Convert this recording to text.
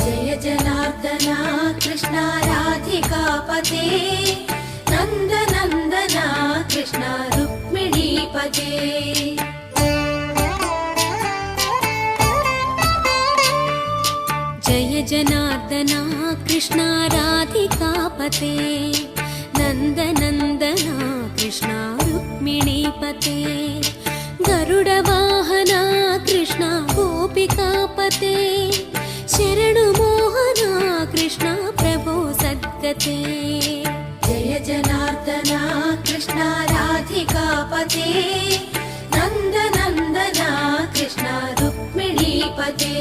जय जनार्दना कृष्ण राधिकापते नन्दनन्दना कृष्ण रुक्मिणीपते। जय जनार्दना कृष्ण राधिकापते नन्दनन्दना कृष्ण रुक्मिणीपते। गरुडवाहना कृष्ण गोपिकापते शरणु मोहना कृष्ण प्रभो सद्गते। जय जनार्दना कृष्ण राधिकापते नन्दनन्दना कृष्ण रुक्मिणीपते।